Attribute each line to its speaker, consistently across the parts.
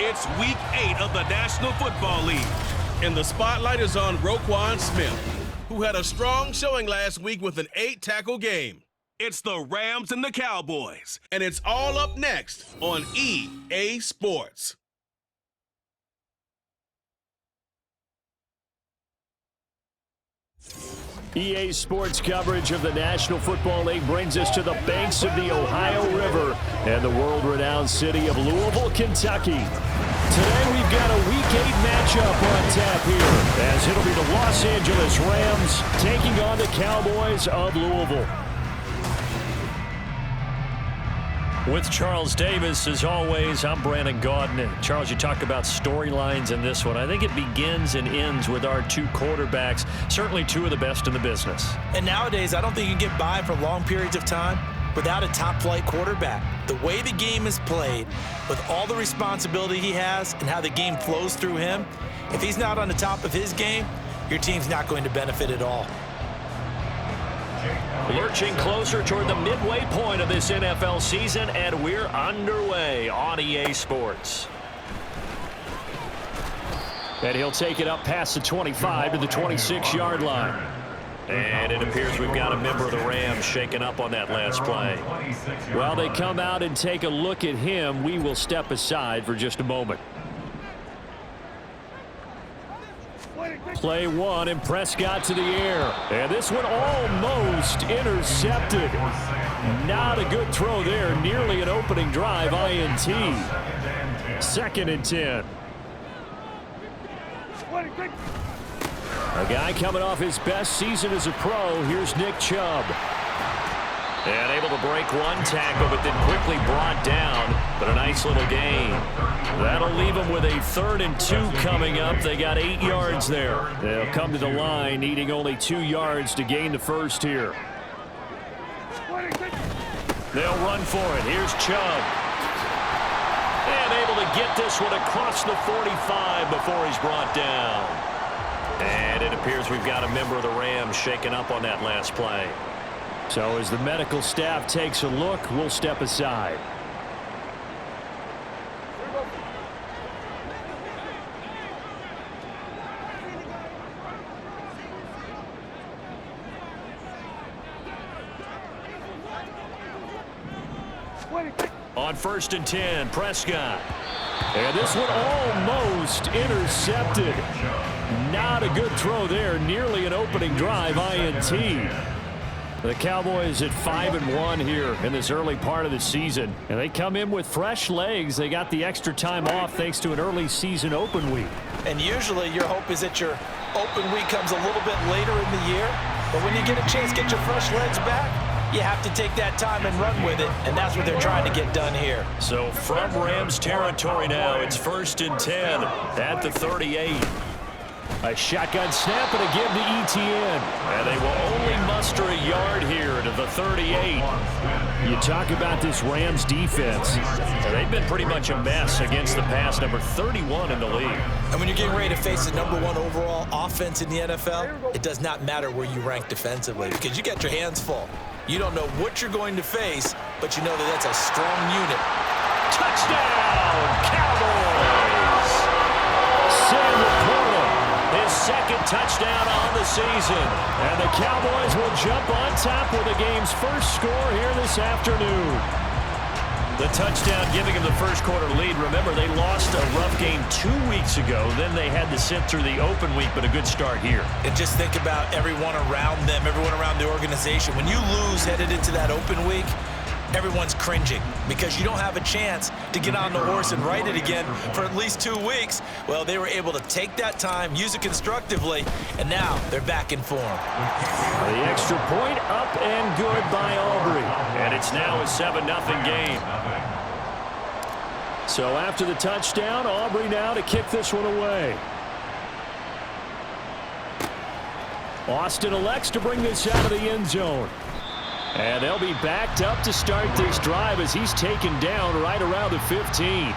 Speaker 1: It's Week 8 of the National Football League, and the spotlight is on Roquan Smith, who had a strong showing last week with an 8-tackle game. It's the Rams and the Cowboys, and it's all up next on EA Sports.
Speaker 2: EA Sports coverage of the National Football League brings us to the banks of the Ohio River and the world-renowned city of Louisville, Kentucky. Today we've got a Week 8 matchup on tap here, as it'll be the Los Angeles Rams taking on the Cowboys of Louisville. With Charles Davis, as always, I'm Brandon Gaudin. Charles, you talk about storylines in this one. I think it begins and ends with our two quarterbacks, certainly two of the best in the business.
Speaker 3: And nowadays, I don't think you can get by for long periods of time without a top-flight quarterback. The way the game is played, with all the responsibility he has and how the game flows through him, if he's not on the top of his game, your team's not going to benefit at all.
Speaker 2: Lurching closer toward the midway point of this NFL season, and we're underway on EA Sports. And he'll take it up past the 25 to the 26-yard line. And it appears we've got a member of the Rams shaken up on that last play. While they come out and take a look at him, we will step aside for just a moment. Play one, and Prescott to the air. And this one almost intercepted. Not a good throw there. Nearly an opening drive, INT. 2nd and 10. A guy coming off his best season as a pro. Here's Nick Chubb. And able to break one tackle, but then quickly brought down. But a nice little gain. That'll leave them with a 3rd and 2 coming up. They got 8 yards there. They'll come to the line, needing only 2 yards to gain the first here. They'll run for it. Here's Chubb. And able to get this one across the 45 before he's brought down. And it appears we've got a member of the Rams shaken up on that last play. So as the medical staff takes a look, we'll step aside. On 1st and 10, Prescott. And this one almost intercepted. Not a good throw there. Nearly an opening drive, INT. The Cowboys at 5-1 here in this early part of the season. And they come in with fresh legs. They got the extra time off thanks to an early season open week.
Speaker 3: And usually your hope is that your open week comes a little bit later in the year. But when you get a chance to get your fresh legs back, you have to take that time and run with it. And that's what they're trying to get done here. So from Rams territory now, it's 1st and 10 at the 38.
Speaker 2: A shotgun snap and a give to Etienne.
Speaker 3: And they will only muster a yard here to the 38.
Speaker 2: You talk about this Rams defense.
Speaker 3: They've been pretty much a mess against the pass, number 31 in the league. And when you're getting ready to face the number 1 overall offense in the NFL, it does not matter where you rank defensively because you got your hands full. You don't know what you're going to face, but you know that that's a strong unit.
Speaker 2: Touchdown, Cowboys! Sam Laporta, his 2nd touchdown on the season. And the Cowboys will jump on top with the game's first score here this afternoon. The touchdown giving them the first quarter lead. Remember, they lost a rough game 2 weeks ago. Then they had to sit through the open week, but a good start here.
Speaker 3: And just think about everyone around them, everyone around the organization. When you lose headed into that open week, everyone's cringing because you don't have a chance to get on the horse and ride it again for at least 2 weeks. Well, they were able to take that time, use it constructively, and now they're back in form.
Speaker 2: The extra point up and good by Aubrey. And it's now a 7-0 game. So after the touchdown, Aubrey now to kick this one away. Austin elects to bring this out of the end zone. And they'll be backed up to start this drive as he's taken down right around the 15.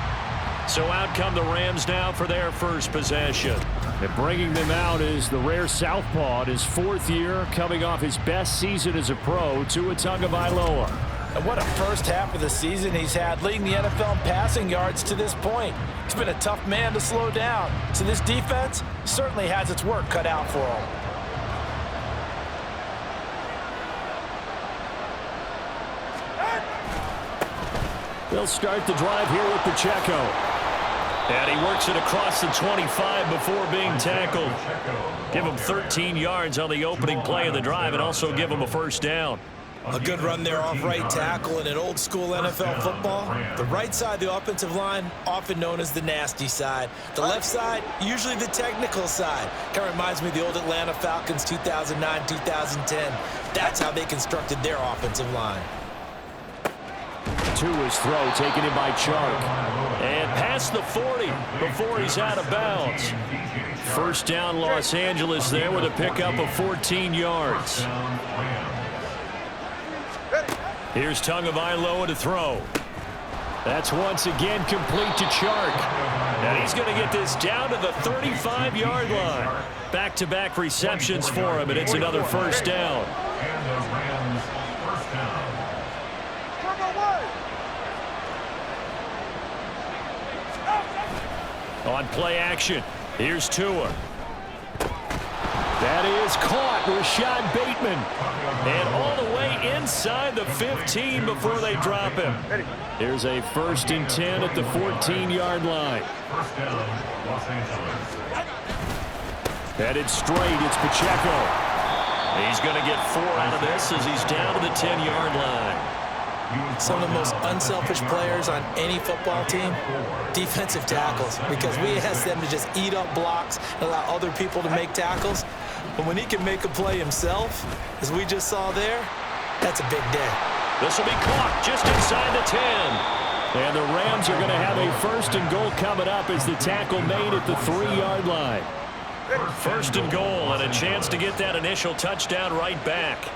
Speaker 2: So out come the Rams now for their first possession. And bringing them out is the rare southpaw in his 4th year, coming off his best season as a pro, Tua Tagovailoa.
Speaker 3: And what a first half of the season he's had, leading the NFL in passing yards to this point. He's been a tough man to slow down. So this defense certainly has its work cut out for him.
Speaker 2: They'll start the drive here with Pacheco. And he works it across the 25 before being tackled. Give him 13 yards on the opening play of the drive and also give him a first down.
Speaker 3: A good run there off right tackle in an old school NFL football. The right side of the offensive line, often known as the nasty side. The left side, usually the technical side. Kind of reminds me of the old Atlanta Falcons 2009-2010. That's how they constructed their offensive line.
Speaker 2: To his throw, taken in by Chark. And past the 40 before he's out of bounds. First down, Los Angeles there with a pickup of 14 yards. Here's Tagovailoa to throw. That's once again complete to Chark. And he's going to get this down to the 35-yard line. Back-to-back receptions for him, and it's another first down. On play action, here's Tua. That is caught, Rashad Bateman. And all the way inside the 15 before they drop him. Here's a 1st and 10 at the 14-yard line. Headed straight, it's Pacheco. He's going to get 4 out of this as he's down to the 10-yard line.
Speaker 3: Some of the most unselfish players on any football team, defensive tackles, because we ask them to just eat up blocks and allow other people to make tackles. But when he can make a play himself, as we just saw there, that's a big day.
Speaker 2: This will be caught just inside the 10. And the Rams are going to have a 1st and goal coming up as the tackle made at the 3-yard line. 1st and goal and a chance to get that initial touchdown right back.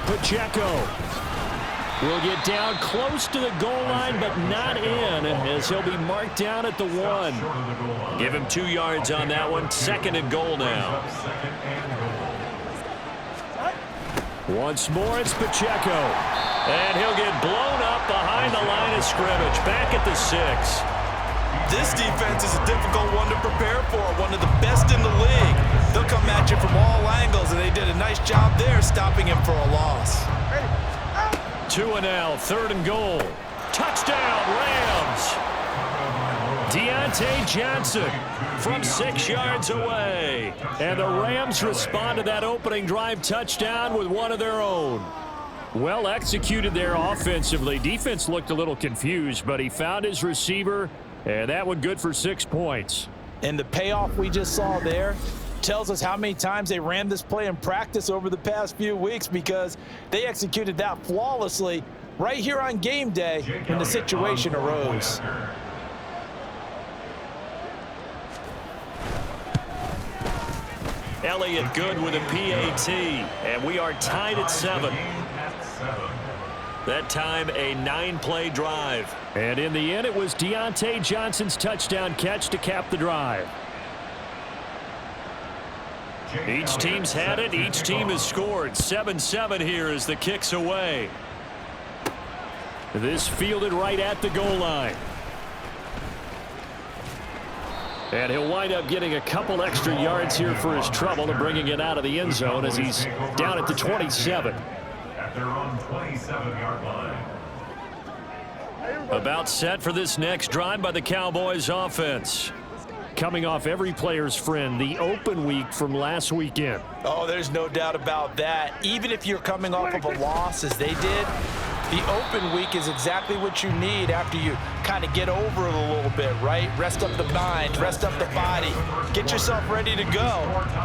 Speaker 2: Pacheco will get down close to the goal line, but not in, as he'll be marked down at the 1. Give him 2 yards on that one. 2nd and goal now. Once more, it's Pacheco. And he'll get blown up behind the line of scrimmage. Back at the 6.
Speaker 3: This defense is a difficult one to prepare for, one of the best in the league. They'll come at you from all angles, and they did a nice job there stopping him for a loss.
Speaker 2: Tua now, 3rd and goal. Touchdown, Rams. Deontay Johnson from 6 yards away. And the Rams respond to that opening drive touchdown with one of their own. Well executed there offensively. Defense looked a little confused, but he found his receiver, and that one good for 6 points.
Speaker 3: And the payoff we just saw there tells us how many times they ran this play in practice over the past few weeks, because they executed that flawlessly right here on game day when the situation arose.
Speaker 2: Elliott good with a PAT, and we are tied at 7. That time a 9-play drive. And in the end, it was Deontay Johnson's touchdown catch to cap the drive. Each team's had it. Each team has scored. 7-7 here as the kick's away. This fielded right at the goal line. And he'll wind up getting a couple extra yards here for his trouble and bringing it out of the end zone as he's down at the 27.
Speaker 4: At their own 27-yard line.
Speaker 2: About set for this next drive by the Cowboys offense. Coming off every player's friend, the open week from last weekend.
Speaker 3: Oh, there's no doubt about that. Even if you're coming off of a loss as they did, the open week is exactly what you need after you kind of get over it a little bit, right? Rest up the mind, rest up the body, get yourself ready to go.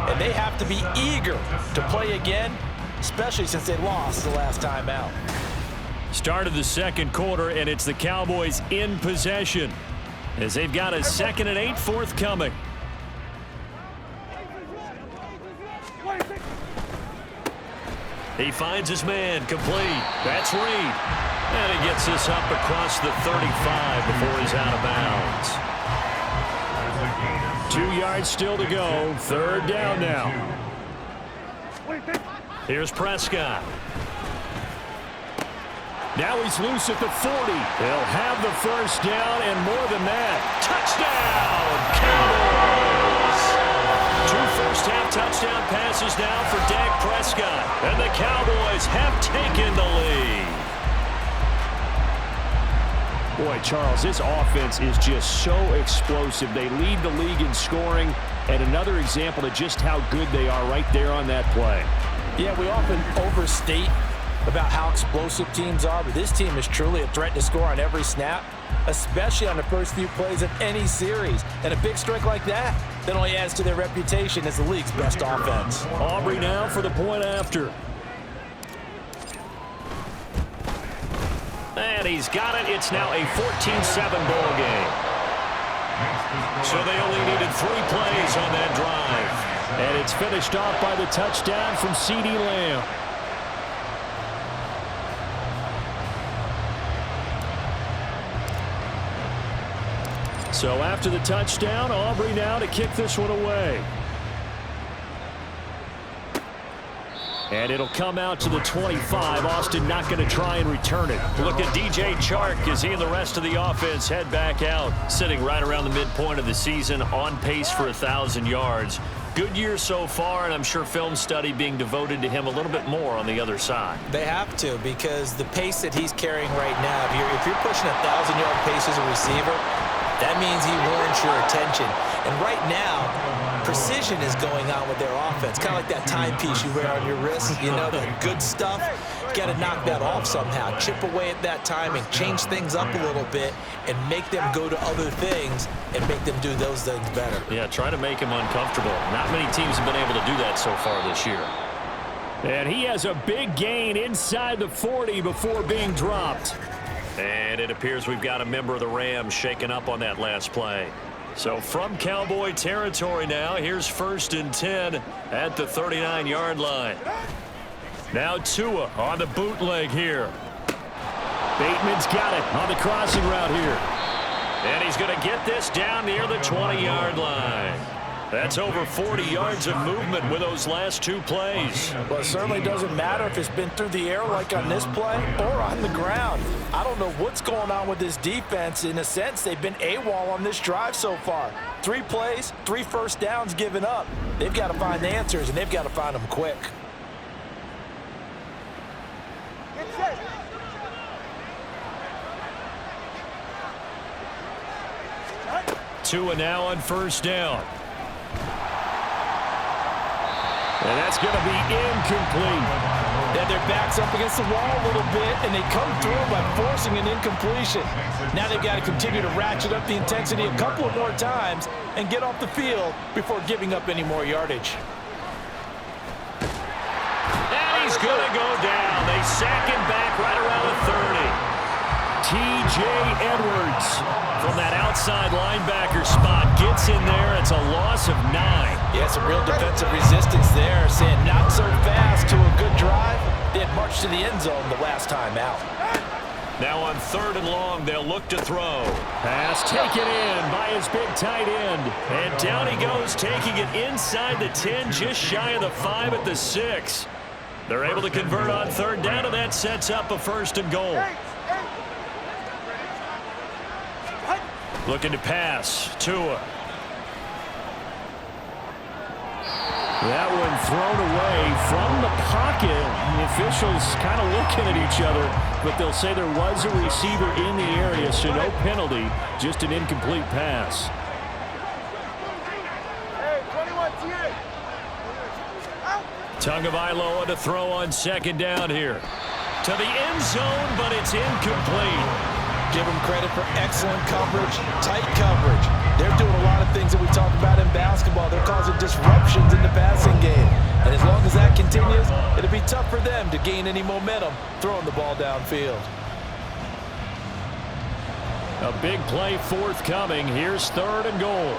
Speaker 3: And they have to be eager to play again, especially since they lost the last time out.
Speaker 2: Start of the second quarter, and it's the Cowboys in possession as they've got a 2nd and 8 forthcoming. He finds his man, complete. That's Reed. And he gets this up across the 35 before he's out of bounds. 2 yards still to go. 3rd down now. Here's Prescott. Now he's loose at the 40. He'll have the first down and more than that. Touchdown, Cowboys! 2 first-half touchdown passes now for Dak Prescott. And the Cowboys have taken the lead. Boy, Charles, this offense is just so explosive. They lead the league in scoring, and another example of just how good they are right there on that play.
Speaker 3: Yeah, we often overstate about how explosive teams are, but this team is truly a threat to score on every snap, especially on the first few plays of any series. And a big strike like that only adds to their reputation as the league's best offense.
Speaker 2: Aubrey now for the point after. And he's got it. It's now a 14-7 ball game. So they only needed 3 plays on that drive. And it's finished off by the touchdown from CeeDee Lamb. So after the touchdown, Aubrey now to kick this one away. And it'll come out to the 25. Austin not going to try and return it. Look at DJ Chark as he and the rest of the offense head back out. Sitting right around the midpoint of the season, on pace for 1,000 yards. Good year so far, and I'm sure film study being devoted to him a little bit more on the other side.
Speaker 3: They have to, because the pace that he's carrying right now, if you're pushing 1,000-yard pace as a receiver, that means he warrants your attention. And right now, precision is going on with their offense. Kind of like that timepiece you wear on your wrist. You know, the good stuff. You got to knock that off somehow. Chip away at that timing, change things up a little bit, and make them go to other things and make them do those things better.
Speaker 2: Yeah, try to make him uncomfortable. Not many teams have been able to do that so far this year. And he has a big gain inside the 40 before being dropped. And it appears we've got a member of the Rams shaken up on that last play. So from Cowboy territory now, here's 1st and 10 at the 39-yard line. Now Tua on the bootleg here. Bateman's got it on the crossing route here. And he's going to get this down near the 20-yard line. That's over 40 yards of movement with those last 2 plays.
Speaker 3: Well, it certainly doesn't matter if it's been through the air like on this play or on the ground. I don't know what's going on with this defense. In a sense, they've been AWOL on this drive so far. 3 plays, 3 first downs given up. They've got to find answers, and they've got to find them quick.
Speaker 2: Tua now on 1st down. And that's going to be incomplete.
Speaker 3: Yeah, their back's up against the wall a little bit, and they come through by forcing an incompletion. Now they've got to continue to ratchet up the intensity a couple of more times and get off the field before giving up any more yardage.
Speaker 2: And he's going to go down. They sack him back right around the 30. T.J. Edwards from that outside linebacker spot gets in there. It's a loss of 9.
Speaker 3: Yeah, some real defensive resistance there, saying not so fast to a good drive. They had marched to the end zone the last time out.
Speaker 2: Now on 3rd and long, they'll look to throw. Pass taken in by his big tight end. And down he goes, taking it inside the 10, just shy of the 5 at the 6. They're able to convert on 3rd down, and that sets up a 1st and goal. Looking to pass. Tua. That one thrown away from the pocket. The officials kind of looking at each other, but they'll say there was a receiver in the area, so no penalty, just an incomplete pass. Tagovailoa to throw on 2nd down here. To the end zone, but it's incomplete.
Speaker 3: Give them credit for excellent coverage, tight coverage. They're doing a lot of things that we talk about in basketball. They're causing disruptions in the passing game. And as long as that continues, it'll be tough for them to gain any momentum throwing the ball downfield.
Speaker 2: A big play forthcoming. Here's 3rd and goal.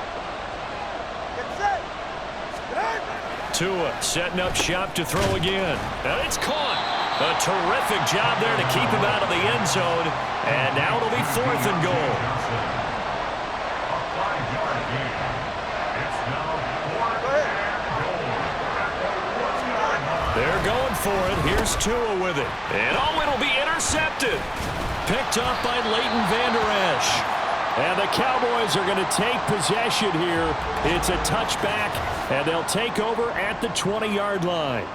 Speaker 2: Tua setting up shop to throw again. And it's caught. A terrific job there to keep him out of the end zone. And now it'll be 4th and goal. They're going for it. Here's Tua with it. And it'll be intercepted. Picked up by Leighton Vander Esch. And the Cowboys are going to take possession here. It's a touchback, and they'll take over at the 20-yard line.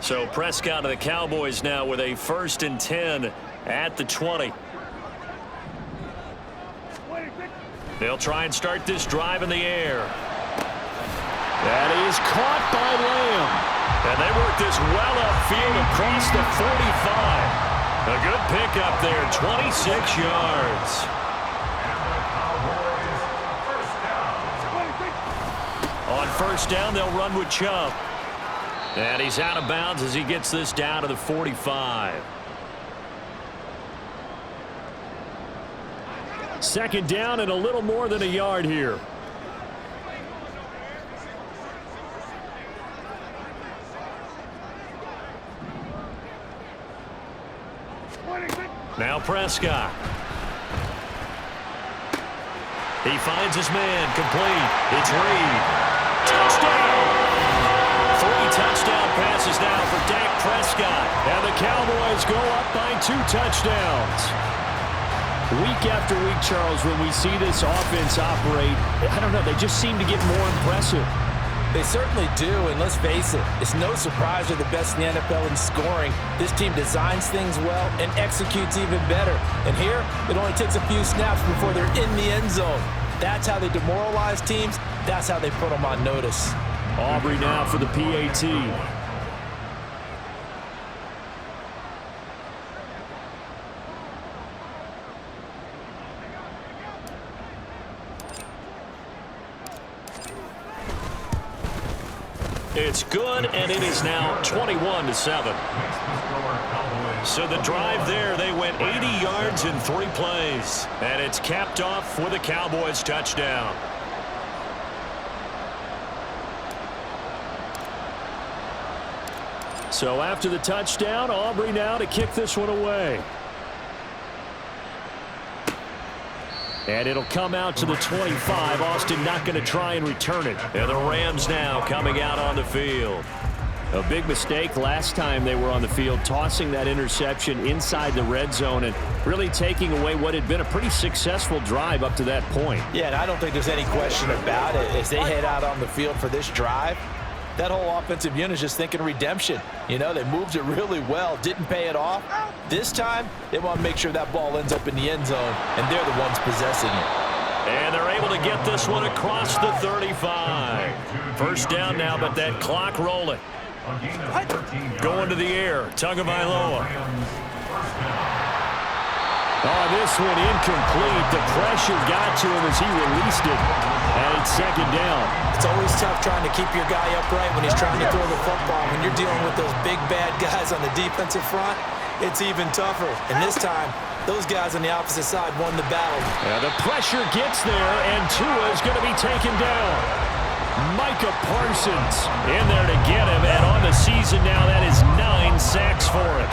Speaker 2: So Prescott of the Cowboys now with a 1st and 10 at the 20. They'll try and start this drive in the air. That is caught by Lamb. And they work this well upfield across the 45. A good pickup there, 26 yards. On 1st down, they'll run with Chubb. And he's out of bounds as he gets this down to the 45. 2nd down and a little more than a yard here. Now Prescott. He finds his man, complete. It's Reed. Touchdown! 3 touchdown passes now for Dak Prescott. And the Cowboys go up by 2 touchdowns. Week after week, Charles, when we see this offense operate, I don't know, they just seem to get more impressive.
Speaker 3: They certainly do, and let's face it, it's no surprise they're the best in the NFL in scoring. This team designs things well and executes even better. And here, it only takes a few snaps before they're in the end zone. That's how they demoralize teams. That's how they put them on notice.
Speaker 2: Aubrey now for the PAT. It's good, and it is now 21-7. So the drive there, they went 80 yards in 3 plays. And it's capped off with a Cowboys touchdown. So after the touchdown, Aubrey now to kick this one away. And it'll come out to the 25. Austin not going to try and return it. And the Rams now coming out on the field. A big mistake last time they were on the field, tossing that interception inside the red zone and really taking away what had been a pretty successful drive up to that point.
Speaker 3: Yeah, and I don't think there's any question about it. As they head out on the field for this drive, that whole offensive unit is just thinking redemption. You know, they moved it really well, didn't pay it off. This time, they want to make sure that ball ends up in the end zone, and they're the ones possessing it.
Speaker 2: And they're able to get this one across the 35. 1st down now, but that clock rolling. Going to the air, Tagovailoa. Oh, this one incomplete. The pressure got to him as he released it. And it's 2nd down.
Speaker 3: It's always tough trying to keep your guy upright when he's trying to throw the football. When you're dealing with those big, bad guys on the defensive front, it's even tougher. And this time, those guys on the opposite side won the battle.
Speaker 2: Yeah, the pressure gets there, and Tua is going to be taken down. Micah Parsons in there to get him, and on the season now, that is 9 sacks for him.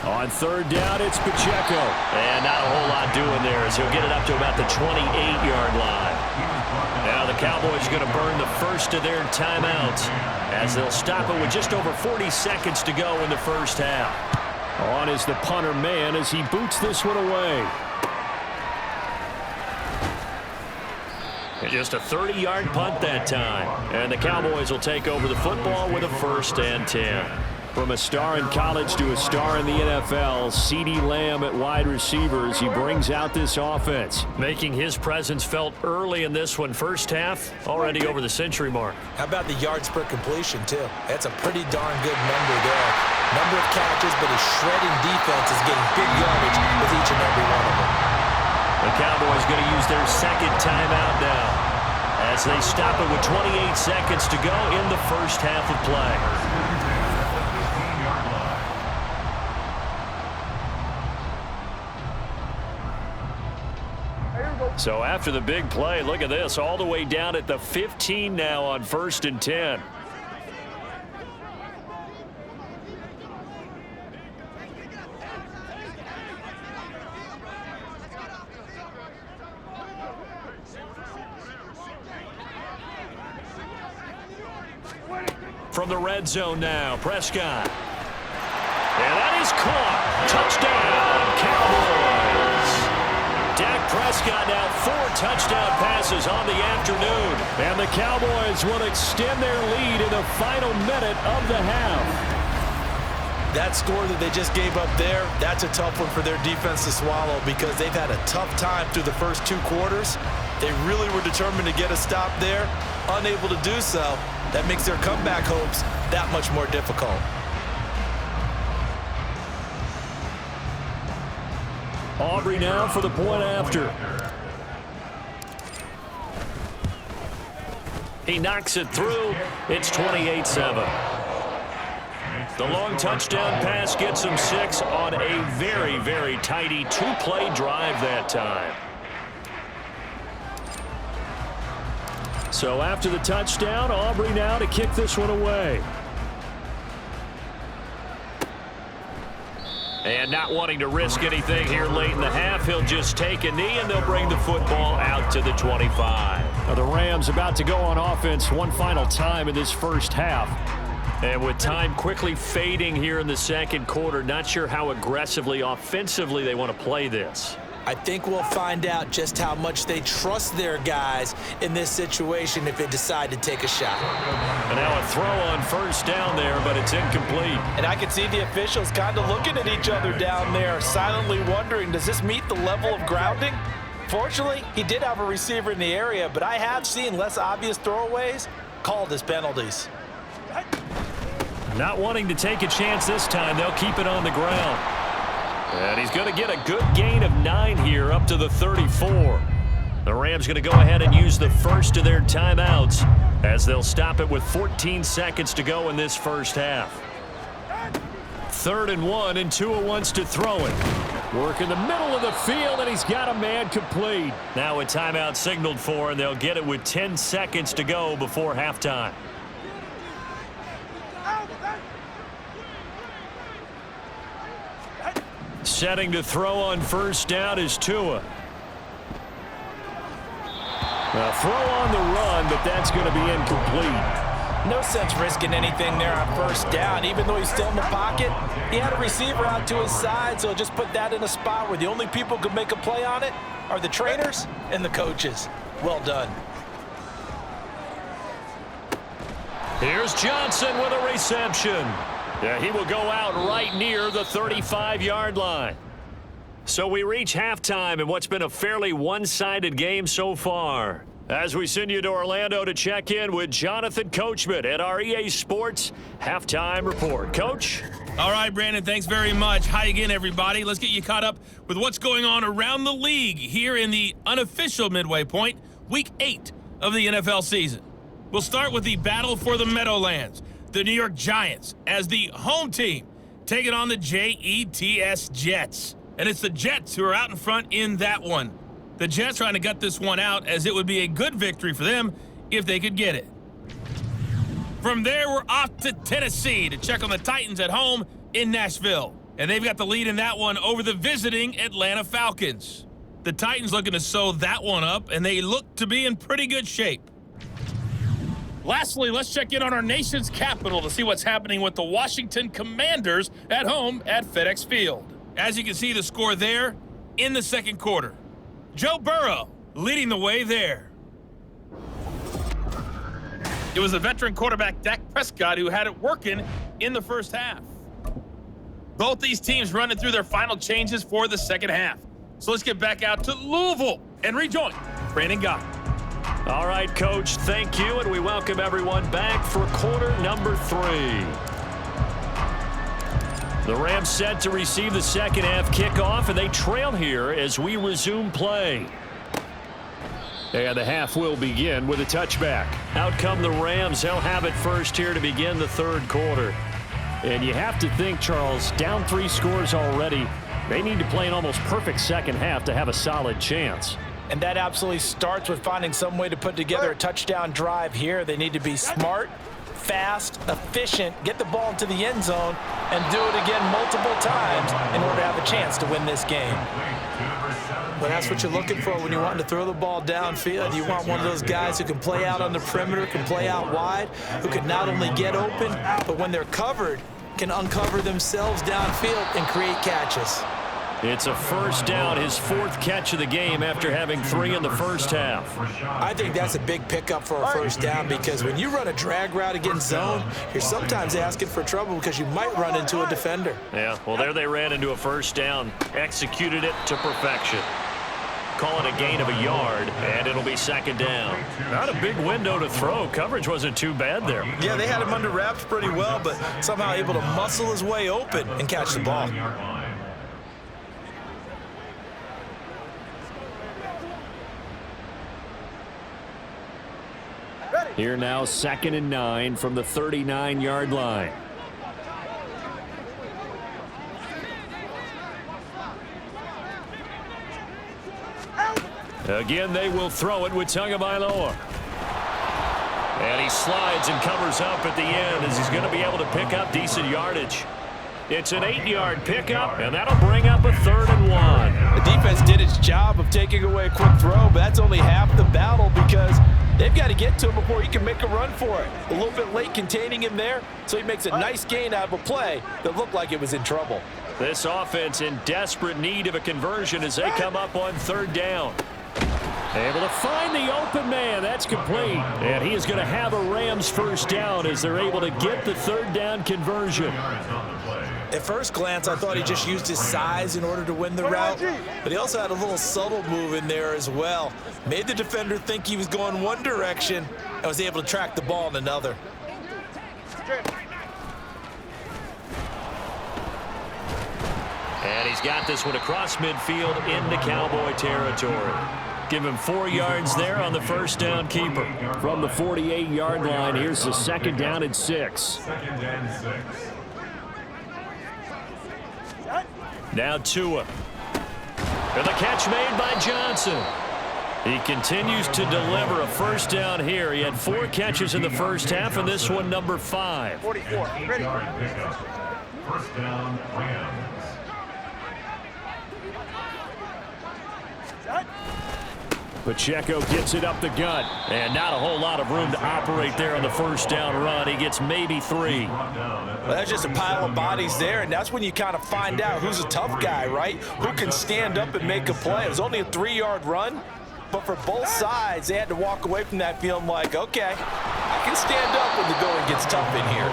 Speaker 2: On 3rd down, it's Pacheco. And not a whole lot doing there as he'll get it up to about the 28-yard line. Now the Cowboys are going to burn the first of their timeouts as they'll stop it with just over 40 seconds to go in the 1st half. On is the punter man as he boots this one away. And just a 30-yard punt that time. And the Cowboys will take over the football with a 1st and 10. From a star in college to a star in the NFL, CeeDee Lamb at wide receivers. He brings out this offense, making his presence felt early in this one. 1st half, already over the century mark.
Speaker 3: How about the yards per completion, too? That's a pretty darn good number there. Number of catches, but his shredding defense is getting big yardage with each and every one of them.
Speaker 2: The Cowboys going to use their 2nd timeout now as they stop it with 28 seconds to go in the 1st half of play. So after the big play, look at this, all the way down at the 15 now on 1st and 10. from the red zone now. Prescott. And that is caught. Touchdown, Cowboys. Dak Prescott now 4 touchdown passes on the afternoon. And the Cowboys will extend their lead in the final minute of the half.
Speaker 3: That score that they just gave up there, that's a tough one for their defense to swallow because they've had a tough time through the first 2 quarters. They really were determined to get a stop there, unable to do so. That makes their comeback hopes that much more difficult.
Speaker 2: Aubrey now for the point after. He knocks it through. It's 28-7. The long touchdown pass gets him 6 on a very, very tidy 2-play drive that time. So after the touchdown, Aubrey now to kick this one away. And not wanting to risk anything here late in the half, he'll just take a knee and they'll bring the football out to the 25. Now the Rams about to go on offense one final time in this first half. And with time quickly fading here in the second quarter, not sure how aggressively, offensively they want to play this.
Speaker 3: I think we'll find out just how much they trust their guys in this situation if they decide to take a shot.
Speaker 2: And now a throw on first down there, but it's incomplete.
Speaker 3: And I can see the officials kind of looking at each other down there, silently wondering, does this meet the level of grounding? Fortunately, he did have a receiver in the area, but I have seen less obvious throwaways called as penalties.
Speaker 2: Not wanting to take a chance this time, they'll keep it on the ground. And he's going to get a good gain of 9 here up to the 34. The Rams going to go ahead and use the first of their timeouts as they'll stop it with 14 seconds to go in this first half. 3rd and 1, and Tua wants to throw it. Work in the middle of the field, and he's got a man complete. Now a timeout signaled for, and they'll get it with 10 seconds to go before halftime. Setting to throw on first down is Tua. Now throw on the run, but that's going to be incomplete.
Speaker 3: No sense risking anything there on first down. Even though he's still in the pocket, he had a receiver out to his side, so just put that in a spot where the only people who could make a play on it are the trainers and the coaches. Well done.
Speaker 2: Here's Johnson with a reception. Yeah, he will go out right near the 35-yard line. So we reach halftime in what's been a fairly one-sided game so far. As we send you to Orlando to check in with Jonathan Coachman at our EA Sports Halftime Report. Coach?
Speaker 1: All right, Brandon, thanks very much. Hi again, everybody. Let's get you caught up with what's going on around the league here in the unofficial midway point, Week 8 of the NFL season. We'll start with the battle for the Meadowlands. The New York Giants as the home team taking on the Jets Jets. And it's the Jets who are out in front in that one. The Jets trying to gut this one out as it would be a good victory for them if they could get it. From there, we're off to Tennessee to check on the Titans at home in Nashville. And they've got the lead in that one over the visiting Atlanta Falcons. The Titans looking to sew that one up, and they look to be in pretty good shape. Lastly, let's check in on our nation's capital to see what's happening with the Washington Commanders at home at FedEx Field. As you can see the score there in the second quarter. Joe Burrow leading the way there. It was the veteran quarterback Dak Prescott who had it working in the first half. Both these teams running through their final changes for the second half. So let's get back out to Louisville and rejoin Brandon Gott.
Speaker 2: All right, Coach, thank you, and we welcome everyone back for quarter number 3. The Rams set to receive the second half kickoff, and they trail here as we resume play. And the half will begin with a touchback. Out come the Rams. They'll have it first here to begin the third quarter. And you have to think, Charles, down 3 scores already. They need to play an almost perfect second half to have a solid chance.
Speaker 3: And that absolutely starts with finding some way to put together a touchdown drive here. They need to be smart, fast, efficient, get the ball into the end zone, and do it again multiple times in order to have a chance to win this game. But that's what you're looking for when you're wanting to throw the ball downfield. You want one of those guys who can play out on the perimeter, can play out wide, who can not only get open, but when they're covered, can uncover themselves downfield and create catches.
Speaker 2: It's a first down, his 4th catch of the game after having 3 in the first half.
Speaker 3: I think that's a big pickup for a first down because when you run a drag route against zone, you're sometimes asking for trouble because you might run into a defender.
Speaker 2: Yeah, well, there they ran into a first down, executed it to perfection. Call it a gain of a yard, and it'll be 2nd down. Not a big window to throw. Coverage wasn't too bad there.
Speaker 3: Yeah, they had him under wraps pretty well, but somehow able to muscle his way open and catch the ball.
Speaker 2: Here now, 2nd and 9 from the 39-yard line. Again, they will throw it with Tagovailoa. And he slides and covers up at the end as he's going to be able to pick up decent yardage. It's an 8-yard pickup, and that'll bring up a 3rd and 1.
Speaker 3: The defense did its job of taking away a quick throw, but that's only half the battle because they've got to get to him before he can make a run for it. A little bit late containing him there, so he makes a nice gain out of a play that looked like it was in trouble.
Speaker 2: This offense in desperate need of a conversion as they come up on 3rd down. Able to find the open man. That's complete. And he is going to have a Rams first down as they're able to get the 3rd down conversion.
Speaker 3: At first glance, I thought he just used his size in order to win the route, but he also had a little subtle move in there as well. Made the defender think he was going one direction and was able to track the ball in another.
Speaker 2: And he's got this one across midfield into Cowboy territory. Give him 4 yards there on the first down keeper. From the 48-yard line, here's the 2nd down and 6.
Speaker 4: 2nd and 6.
Speaker 2: Now Tua. And the catch made by Johnson. He continues to deliver a first down here. He had 4 catches in the first half, and this one number 5.
Speaker 4: 44. Ready. First down, Rams.
Speaker 2: Pacheco gets it up the gut, and not a whole lot of room to operate there on the first down run. He gets maybe 3.
Speaker 3: Well, that's just a pile of bodies there, and that's when you kind of find out who's a tough guy, right? Who can stand up and make a play. It was only a 3-yard run, but for both sides, they had to walk away from that feeling like, okay, I can stand up when the going gets tough in here.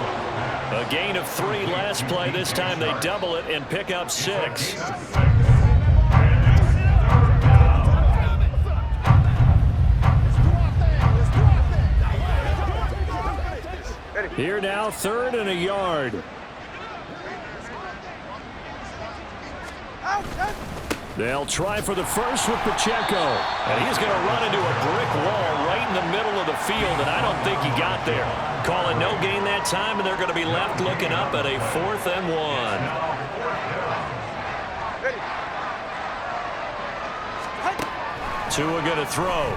Speaker 2: A gain of 3 last play. This time they double it and pick up 6. Here now, 3rd and a yard. They'll try for the first with Pacheco. And he's going to run into a brick wall right in the middle of the field, and I don't think he got there. Calling no gain that time, and they're going to be left looking up at a 4th and 1. Tua going to throw.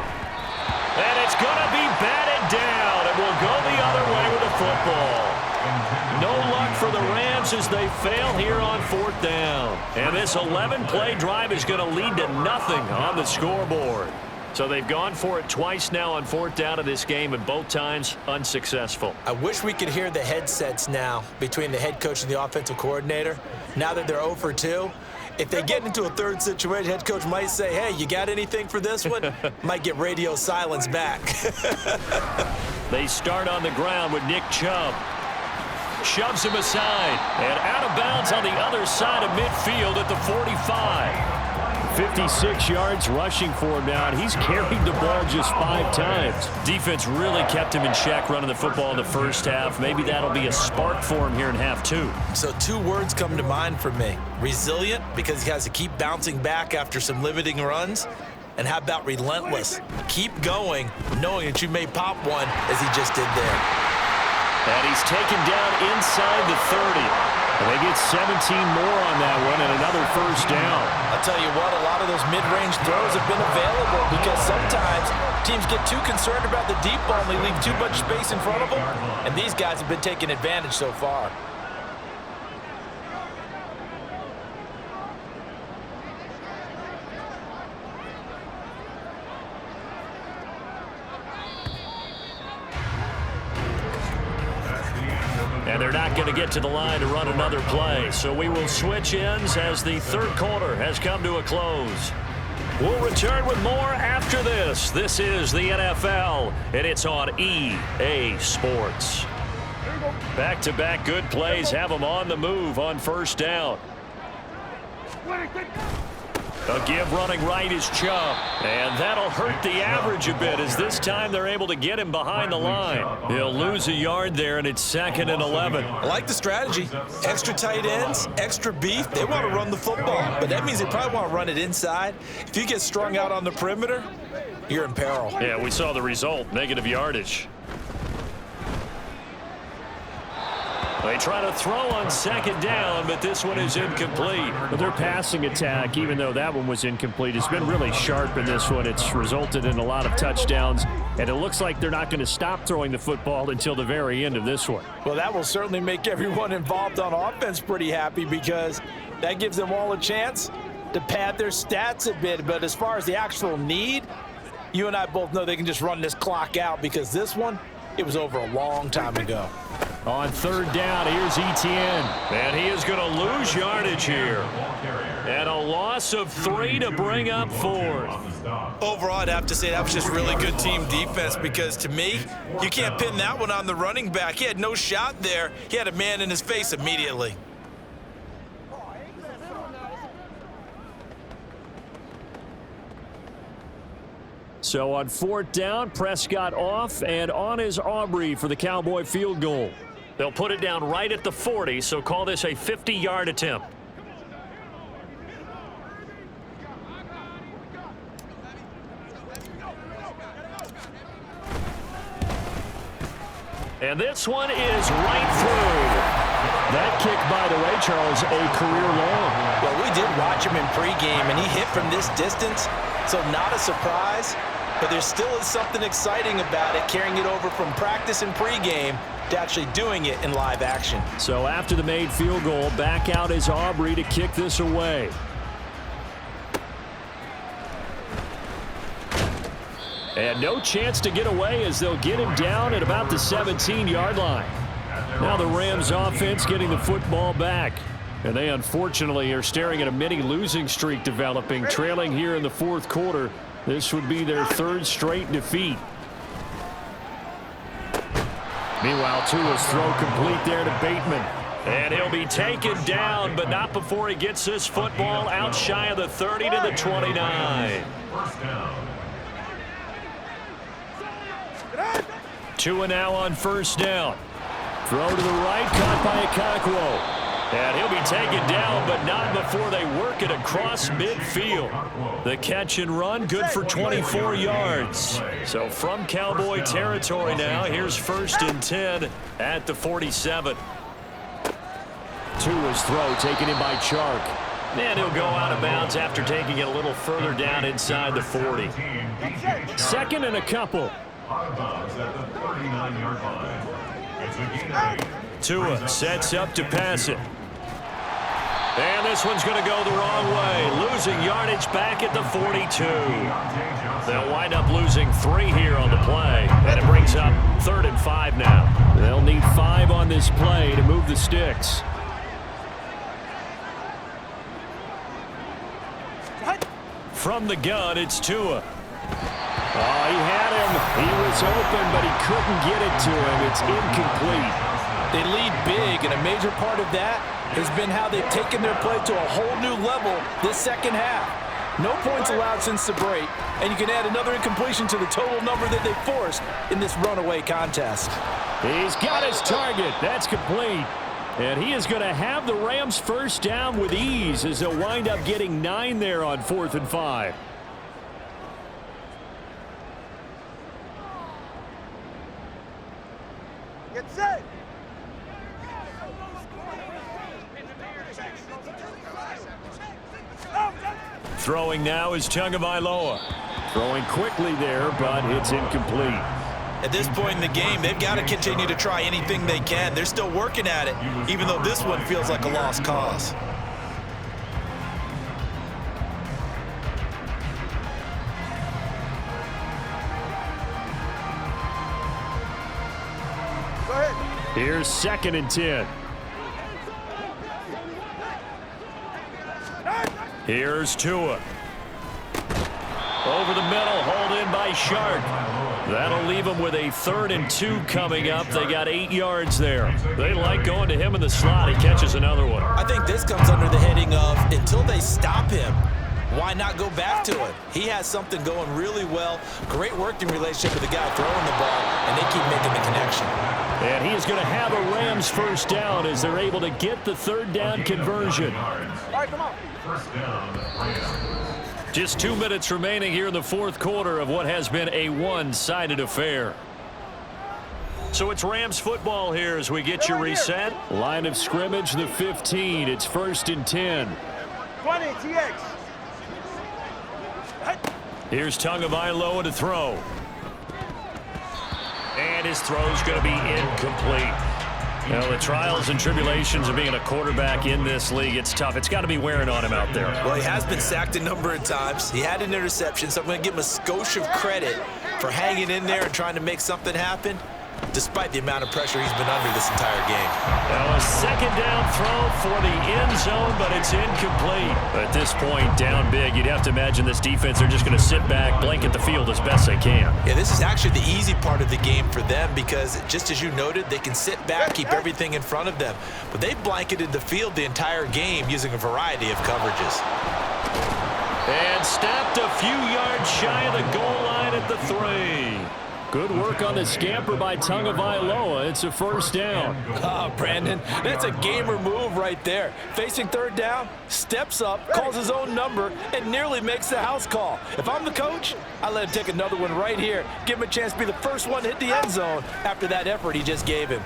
Speaker 2: And it's going to be batted down. It will go the other way with the football. No luck for the Rams as they fail here on 4th down. And this 11-play drive is going to lead to nothing on the scoreboard. So they've gone for it twice now on 4th down in this game, and both times unsuccessful.
Speaker 3: I wish we could hear the headsets now between the head coach and the offensive coordinator. Now that they're 0 for 2, if they get into a 3rd situation, head coach might say, hey, you got anything for this one? Might get radio silence back.
Speaker 2: They start on the ground with Nick Chubb. Shoves him aside, and out of bounds on the other side of midfield at the 45. 56 yards rushing for him now, and he's carried the ball just 5 times. Defense really kept him in check running the football in the first half. Maybe that'll be a spark for him here in half 2.
Speaker 3: So 2 words come to mind for me. Resilient, because he has to keep bouncing back after some limiting runs. And how about relentless? Keep going, knowing that you may pop one as he just did there.
Speaker 2: And he's taken down inside the 30. And they get 17 more on that one and another first down.
Speaker 3: I'll tell you what, a lot of those mid-range throws have been available because sometimes teams get too concerned about the deep ball and they leave too much space in front of them. And these guys have been taking advantage so far.
Speaker 2: they're not going to get to the line to run another play. So we will switch ends as the third quarter has come to a close. We'll return with more after this. This is the NFL, and it's on EA Sports. Back-to-back good plays have them on the move on first down. A give running right is Chubb, and that'll hurt the average a bit as this time they're able to get him behind the line. He'll lose a yard there, and it's 2nd and 11.
Speaker 3: I like the strategy. Extra tight ends, extra beef. They want to run the football, but that means they probably want to run it inside. If you get strung out on the perimeter, you're in peril.
Speaker 2: Yeah, we saw the result, negative yardage. They try to throw on second down, but this one is incomplete. But their passing attack, even though that one was incomplete, has been really sharp in this one. It's resulted in a lot of touchdowns, and it looks like they're not going to stop throwing the football until the very end of this one.
Speaker 3: Well, that will certainly make everyone involved on offense pretty happy because that gives them all a chance to pad their stats a bit. But as far as the actual need, you and I both know they can just run this clock out because this one, it was over a long time ago.
Speaker 2: On third down, here's Etienne. And he is going to lose yardage here. And a loss of 3 to bring up 4th.
Speaker 3: Overall, I'd have to say that was just really good team defense because, to me, you can't pin that one on the running back. He had no shot there. He had a man in his face immediately.
Speaker 2: So on 4th down, Prescott off, and on is Aubrey for the Cowboy field goal. They'll put it down right at the 40, so call this a 50-yard attempt. And this one is right through. That kick, by the way, Charles, a career long.
Speaker 3: Well, we did watch him in pregame, and he hit from this distance, so not a surprise. But there still is something exciting about it, carrying it over from practice and pregame to actually doing it in live action.
Speaker 2: So after the made field goal, back out is Aubrey to kick this away. And no chance to get away as they'll get him down at about the 17-yard line. Now the Rams offense getting the football back. And they unfortunately are staring at a mini losing streak developing, trailing here in the 4th quarter. This would be their 3rd straight defeat. Meanwhile, Tua's throw complete there to Bateman. And he'll be taken down, but not before he gets this football out shy of the 30 to the 29. Tua now on first down. Throw to the right, caught by Okonkwo. And he'll be taken down, but not before they work it across midfield. The catch and run, good for 24 yards. So from Cowboy territory now, here's 1st and 10 at the 47. Tua's throw taken in by Chark. And he'll go out of bounds after taking it a little further down inside the 40. 2nd and a couple.
Speaker 4: Out of bounds at the 39-yard line. It's a gain of 8.
Speaker 2: Tua sets up to pass it. And this one's going to go the wrong way. Losing yardage back at the 42. They'll wind up losing 3 here on the play. And it brings up 3rd and 5 now. They'll need 5 on this play to move the sticks. From the gun, it's Tua. Oh, he had him. He was open, but he couldn't get it to him. It's incomplete.
Speaker 3: They lead big, and a major part of that has been how they've taken their play to a whole new level this second half. No points allowed since the break, and you can add another incompletion to the total number that they forced in this runaway contest.
Speaker 2: He's got his target. That's complete. And he is going to have the Rams first down with ease as they'll wind up getting 9 there on 4th and 5.
Speaker 5: Get set.
Speaker 2: Throwing now is Tagovailoa. Throwing quickly there, but it's incomplete.
Speaker 3: At this point in the game, they've got to continue to try anything they can. They're still working at it, even though this one feels like a lost cause.
Speaker 2: Here's 2nd and 10. Here's Tua. Over the middle, hauled in by Shark. That'll leave them with a 3rd and 2 coming up. They got 8 yards there. They like going to him in the slot. He catches another one.
Speaker 3: I think this comes under the heading of until they stop him, why not go back to it? He has something going really well. Great working relationship with the guy throwing the ball, and they keep making the connection.
Speaker 2: And he is going to have a Rams first down as they're able to get the 3rd down conversion.
Speaker 4: All right, come on. First down, Rams.
Speaker 2: Just 2 minutes remaining here in the 4th quarter of what has been a one-sided affair. So it's Rams football here as we get you reset. Line of scrimmage, the 15. It's 1st and 10.
Speaker 5: 20, TX.
Speaker 2: Here's Tagovailoa to throw. And his throw's going to be incomplete. Well, the trials and tribulations of being a quarterback in this league, it's tough. It's got to be wearing on him out there.
Speaker 3: Well, he has been sacked a number of times. He had an interception, so I'm going to give him a skosh of credit for hanging in there and trying to make something happen, despite the amount of pressure he's been under this entire game.
Speaker 2: Well, a 2nd down throw for the end zone, but it's incomplete. At this point, down big, you'd have to imagine this defense, they're just going to sit back, blanket the field as best they can.
Speaker 3: Yeah, this is actually the easy part of the game for them because, just as you noted, they can sit back, keep everything in front of them. But they've blanketed the field the entire game using a variety of coverages.
Speaker 2: And stopped a few yards shy of the goal line at the 3. Good work on the scamper by Tagovailoa. It's a first down.
Speaker 3: Oh, Brandon, that's a gamer move right there. Facing 3rd down, steps up, calls his own number, and nearly makes the house call. If I'm the coach, I let him take another one right here. Give him a chance to be the first one to hit the end zone after that effort he just gave him.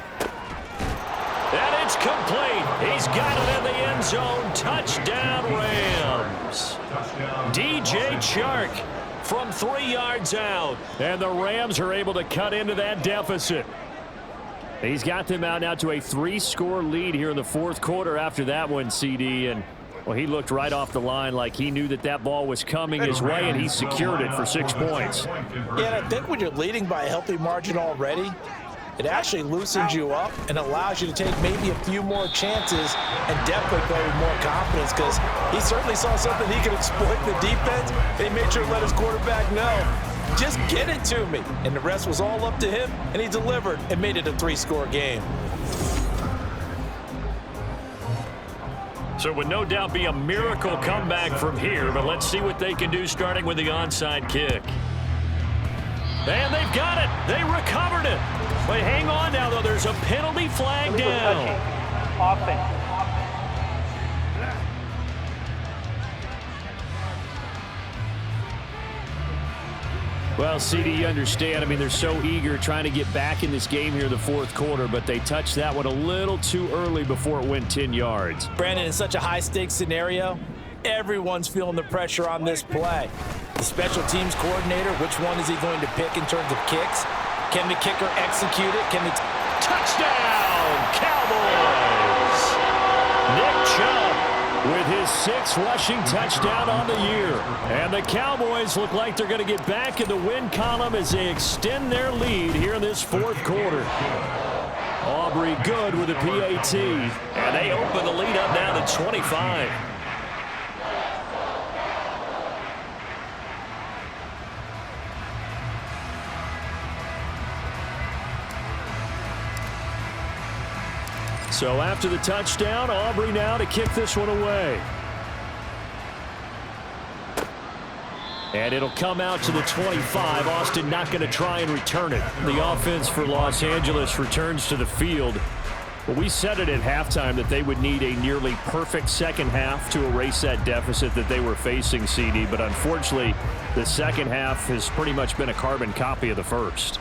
Speaker 2: And it's complete. He's got it in the end zone. Touchdown, Rams. DJ Chark from 3 yards out. And the Rams are able to cut into that deficit. He's got them out now to a 3-score lead here in the 4th quarter after that one, CD. And, well, he looked right off the line like he knew that that ball was coming his way, and he secured it for 6 points.
Speaker 3: Yeah, and I think when you're leading by a healthy margin already, it actually loosens you up and allows you to take maybe a few more chances and definitely play with more confidence because he certainly saw something he could exploit in the defense, and he made sure to let his quarterback know, just get it to me. And the rest was all up to him, and he delivered and made it a 3-score game.
Speaker 2: So it would no doubt be a miracle comeback from here, but let's see what they can do starting with the onside kick. And they've got it. They recovered it. But hang on now, though. There's a penalty flag down.
Speaker 5: Offense.
Speaker 2: Well, CD, you understand. I mean, they're so eager trying to get back in this game here in the 4th quarter, but they touched that one a little too early before it went 10 yards.
Speaker 3: Brandon, in such a high-stakes scenario, everyone's feeling the pressure on this play. The special teams coordinator, which one is he going to pick in terms of kicks? Can the kicker execute it? Can the
Speaker 2: touchdown, Cowboys! Nick Chubb with his 6th rushing touchdown on the year. And the Cowboys look like they're going to get back in the win column as they extend their lead here in this 4th quarter. Aubrey good with a PAT. And they open the lead up now to 25. So after the touchdown, Aubrey now to kick this one away. And it'll come out to the 25. Austin not going to try and return it. The offense for Los Angeles returns to the field. Well, we said it at halftime that they would need a nearly perfect second half to erase that deficit that they were facing, CD. But unfortunately, the second half has pretty much been a carbon copy of the first.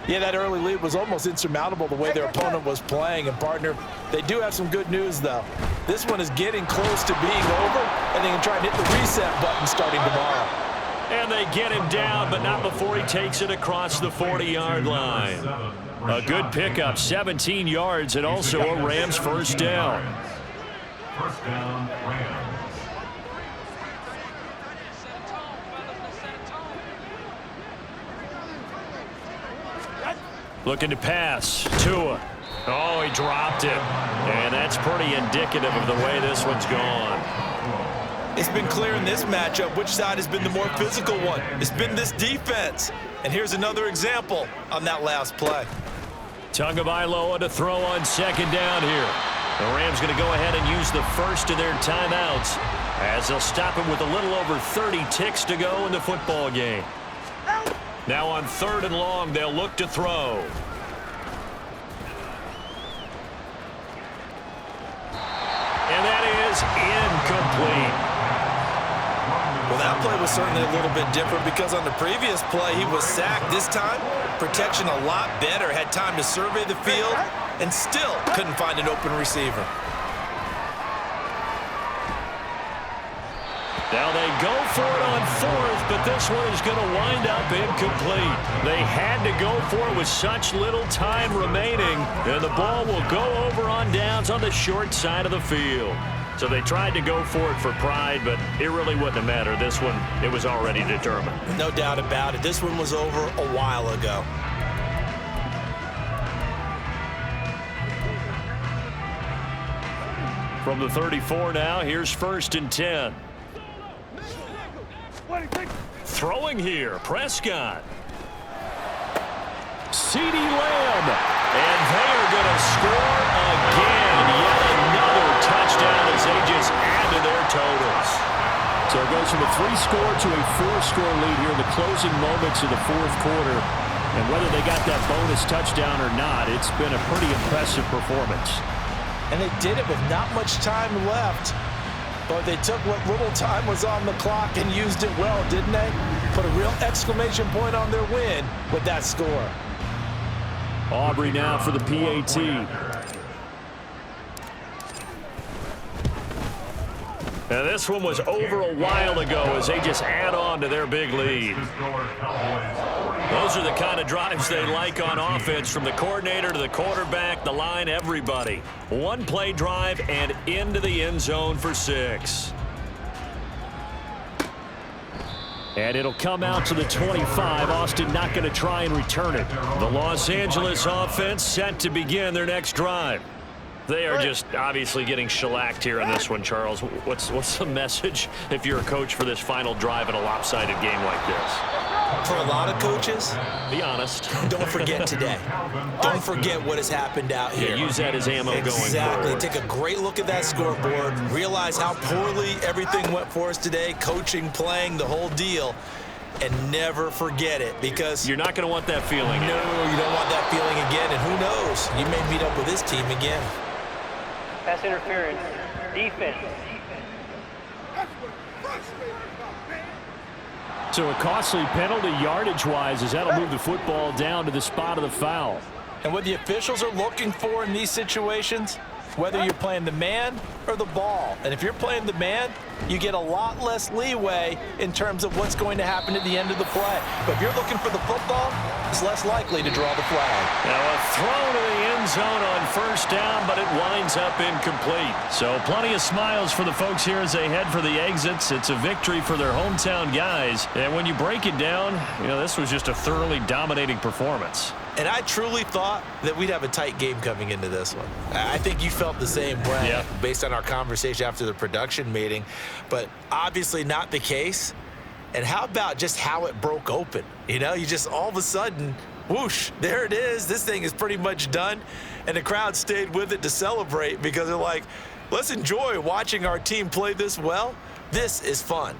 Speaker 3: Yeah, that early lead was almost insurmountable the way their opponent was playing. And, partner, they do have some good news, though. This one is getting close to being over, and they can try and hit the reset button starting tomorrow.
Speaker 2: And they get him down, but not before he takes it across the 40-yard line. A good pickup, 17 yards, and also a Rams first down.
Speaker 4: First down, Rams.
Speaker 2: Looking to pass. Tua Oh, he dropped it. And that's pretty indicative of the way this one's gone.
Speaker 3: It's been clear in this matchup which side has been the more physical one. It's been this defense. And here's another example on that last play.
Speaker 2: Tagovailoa to throw on second down here. The Rams going to go ahead and use the first of their timeouts as they'll stop him with a little over 30 ticks to go in the football game. Now on 3rd and long, they'll look to throw. And that is incomplete.
Speaker 3: Well, that play was certainly a little bit different because on the previous play, he was sacked. This time, protection a lot better. Had time to survey the field and still couldn't find an open receiver.
Speaker 2: Now they go for it on 4th, but this one is going to wind up incomplete. They had to go for it with such little time remaining, and the ball will go over on downs on the short side of the field. So they tried to go for it for pride, but it really wouldn't have mattered. This one, it was already determined.
Speaker 3: No doubt about it. This one was over a while ago.
Speaker 2: From the 34 now, here's 1st and 10. Throwing here, Prescott. CeeDee Lamb. And they are going to score again. Yet another touchdown as they just add to their totals.
Speaker 6: So it goes from a 3-score to a 4-score lead here in the closing moments of the 4th quarter. And whether they got that bonus touchdown or not, it's been a pretty impressive performance.
Speaker 3: And they did it with not much time left. But they took what little time was on the clock and used it well, didn't they? Put a real exclamation point on their win with that score.
Speaker 6: Aubrey now for the PAT.
Speaker 2: Now this one was over a while ago as they just add on to their big lead. Those are the kind of drives they like on offense, from the coordinator to the quarterback, the line, everybody. One play drive and into the end zone for 6.
Speaker 6: And it'll come out to the 25. Austin not going to try and return it.
Speaker 2: The Los Angeles offense set to begin their next drive. They are just obviously getting shellacked here in this one, Charles. What's the message if you're a coach for this final drive in a lopsided game like this?
Speaker 3: For a lot of coaches,
Speaker 2: be honest.
Speaker 3: Don't forget today. Don't forget what has happened out here.
Speaker 2: Yeah, use that as ammo going forward.
Speaker 3: Exactly. Take a great look at that scoreboard. Realize how poorly everything went for us today. Coaching, playing, the whole deal. And never forget it, because
Speaker 2: you're not going to want that feeling.
Speaker 3: No, you don't want that feeling again. And who knows? You may meet up with this team again.
Speaker 5: Pass interference. Defense.
Speaker 6: So a costly penalty yardage-wise, as that'll move the football down to the spot of the foul.
Speaker 3: And what the officials are looking for in these situations, whether you're playing the man or the ball. And if you're playing the man, you get a lot less leeway in terms of what's going to happen at the end of the play. But if you're looking for the football, it's less likely to draw the flag.
Speaker 2: Now a throw to the end zone on 1st down, but it winds up incomplete. So plenty of smiles for the folks here as they head for the exits. It's a victory for their hometown guys. And when you break it down, this was just a thoroughly dominating performance.
Speaker 3: And I truly thought that we'd have a tight game coming into this one. I think you felt the same way based on our conversation after the production meeting, but obviously not the case. And how about just how it broke open? You just all of a sudden, whoosh, there it is. This thing is pretty much done. And the crowd stayed with it to celebrate because they're like, let's enjoy watching our team play this well. This is fun.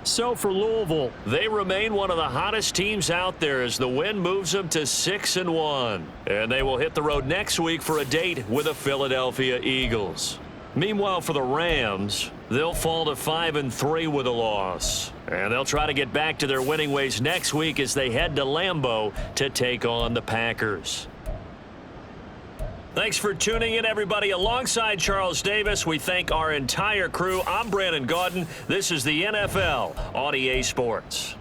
Speaker 2: So for Louisville, they remain one of the hottest teams out there as the win moves them to 6-1. And they will hit the road next week for a date with the Philadelphia Eagles. Meanwhile, for the Rams, they'll fall to 5-3 with a loss. And they'll try to get back to their winning ways next week as they head to Lambeau to take on the Packers. Thanks for tuning in, everybody. Alongside Charles Davis, we thank our entire crew. I'm Brandon Gaudin. This is the NFL on EA Sports.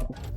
Speaker 6: Bye-bye.